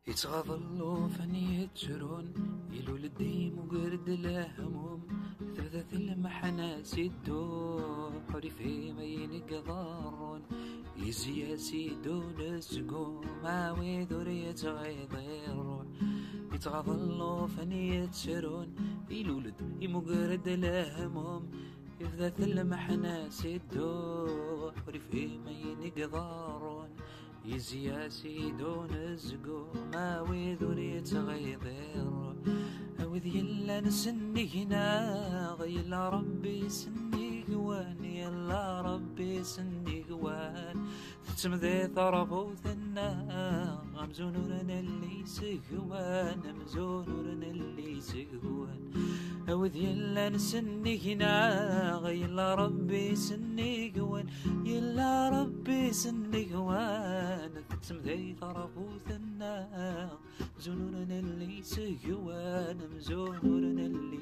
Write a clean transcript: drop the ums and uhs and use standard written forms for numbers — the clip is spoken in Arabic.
يتغاضلو فاني يتشرون يلو للديم وقرد الهموم ثلاثة المحنة سيدو حوري في مين قضارون يزي سيدون السقوم ماوي ذرية غيظ الروح يتغاضلو فاني يتشرون يلو للديم وقرد الهموم ثلاثة المحنة سيدو حوري في مين قضارون يزيا سيدون الزقو ماوي ذرية غيظير أوذ يلا نسني هنا غيلا ربي سني قوان يلا ربي سني قوان تمذي ثربو ثنا مزونورن اللي سقوان مزونورن اللي سقوان أوذ يلا نسني هنا غيلا ربي سني قوان يلا ربي سني قوان تمذي ثربو ثنا مزونورن اللي سقوان مزونورن اللي